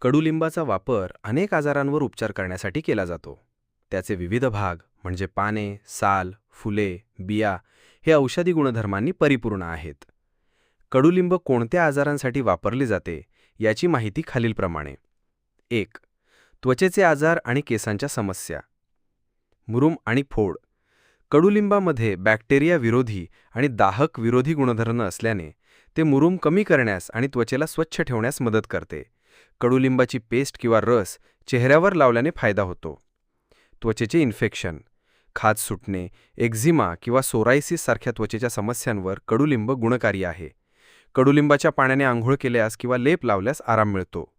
कडुलिंबाचा वापर अनेक आजारांवर उपचार करण्यासाठी केला जातो. त्याचे विविध भाग म्हणजे पाने, साल, फुले, बिया हे औषधी गुणधर्मांनी परिपूर्ण आहेत. कडुलिंब कोणत्या आजारांसाठी वापरले जाते याची माहिती खालीलप्रमाणे. 1. त्वचेचे आजार आणि केसांच्या समस्या. मुरूम आणि फोड. कडुलिंबामध्ये बॅक्टेरिया विरोधी आणि दाहक विरोधी गुणधर्म असल्याने ते मुरूम कमी करण्यास आणि त्वचेला स्वच्छ ठेवण्यास मदत करते. कडुलिंबाची पेस्ट किंवा रस चेहऱ्यावर लावल्याने फायदा होतो. त्वचेचे इन्फेक्शन. खाज सुटणे, एक्झिमा किंवा सोरायसिस सारख्या त्वचेच्या समस्यांवर कडुलिंब गुणकारी आहे. कडुलिंबाच्या पाण्याने आंघोळ केल्यास किंवा लेप लावल्यास आराम मिळतो.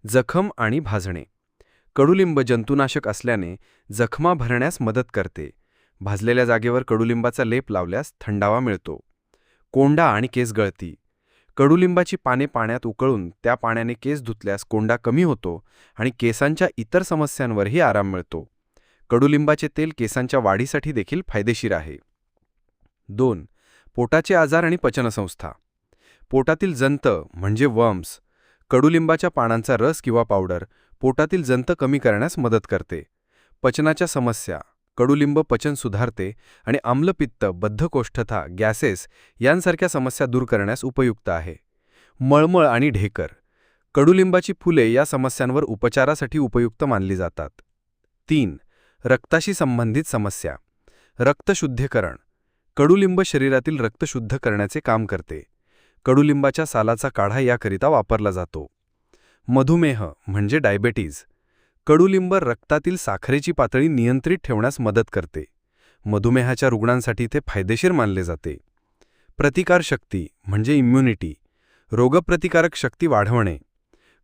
जखम आणि भाजणे. कडुलिंब जंतुनाशक असल्याने जखमा भरण्यास मदत करते. भाजलेल्या जागेवर कडुलिंबाचा लेप लावल्यास थंडावा मिळतो. कोंडा आणि केस गळती. कडुलिंबाची पाने पाण्यात उकळून त्या पाण्याने केस धुतल्यास कोंडा कमी होतो आणि केसांच्या इतर समस्यांवरही आराम मिळतो. कडुलिंबाचे तेल केसांच्या वाढीसाठी देखील फायदेशीर आहे. 2. पोटाचे आजार आणि पचनसंस्था. पोटातील जंत म्हणजे वर्म्स. कडुलिंबाच्या पानांचा रस किंवा पावडर पोटातील जंत कमी करण्यास मदत करते. पचनाच्या समस्या. कडुलिंब पचन सुधारते आणि आम्लपित्त, बद्धकोष्ठता, गॅसेस यांसारख्या समस्या दूर करण्यास उपयुक्त आहे. मळमळ आणि ढेकर. कडुलिंबाची फुले या समस्यांवर उपचारासाठी उपयुक्त मानली जातात. 3. रक्ताशी संबंधित समस्या. रक्तशुद्धीकरण. कडुलिंब शरीरातील रक्त शुद्ध करण्याचे काम करते. कडुलिंबाच्या सालाचा काढा याकरिता वापरला जातो. मधुमेह म्हणजे डायबेटीज. कडुलिंब रक्तातील साखरेची पातळी नियंत्रित ठेवण्यास मदत करते. मधुमेहाच्या रुग्णांसाठी ते फायदेशीर मानले जाते. प्रतिकारशक्ती म्हणजे इम्युनिटी. रोगप्रतिकारक शक्ती वाढवणे.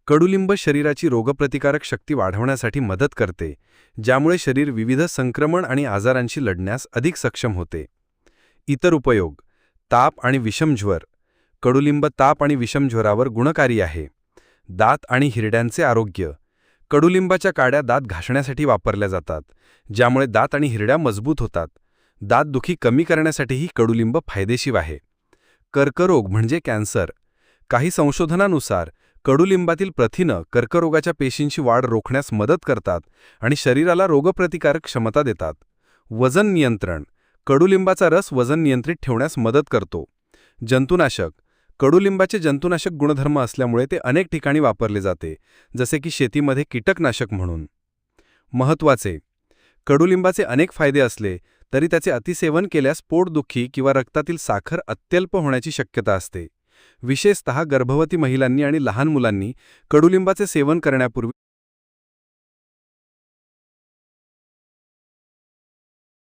कडुलिंब शरीराची रोगप्रतिकारक शक्ती वाढवण्यासाठी मदत करते, ज्यामुळे शरीर विविध संक्रमण आणि आजारांशी लढण्यास अधिक सक्षम होते. इतर उपयोग. ताप आणि विषमज्वर. कडुलिंब ताप आणि विषमज्वरावर गुणकारी आहे. दात आणि हिरड्यांचे आरोग्य. कडुलिंबाच्या काड्या दात घासण्यासाठी वापरल्या जातात, ज्यामुळे दात आणि हिरड्या मजबूत होतात. दातदुखी कमी करण्यासाठीही कडुलिंब फायदेशीर आहे. कर्करोग म्हणजे कॅन्सर. काही संशोधनानुसार कडुलिंबातील प्रथिनं कर्करोगाच्या पेशींची वाढ रोखण्यास मदत करतात आणि शरीराला रोगप्रतिकारक क्षमता देतात. वजन नियंत्रण. कडुलिंबाचा रस वजन नियंत्रित ठेवण्यास मदत करतो. जंतुनाशक. कडुलिंबाचे जंतुनाशक गुणधर्म असल्यामुळे ते अनेक ठिकाणी वापरले जाते, जसे की शेतीमध्ये कीटकनाशक म्हणून. महत्त्वाचे. कडुलिंबाचे अनेक फायदे असले तरी त्याचे अतिसेवन केल्यास पोटदुखी किंवा रक्तातील साखर अत्यल्प होण्याची शक्यता असते. विशेषतः गर्भवती महिलांनी आणि लहान मुलांनी कडुलिंबाचे सेवन करण्यापूर्वी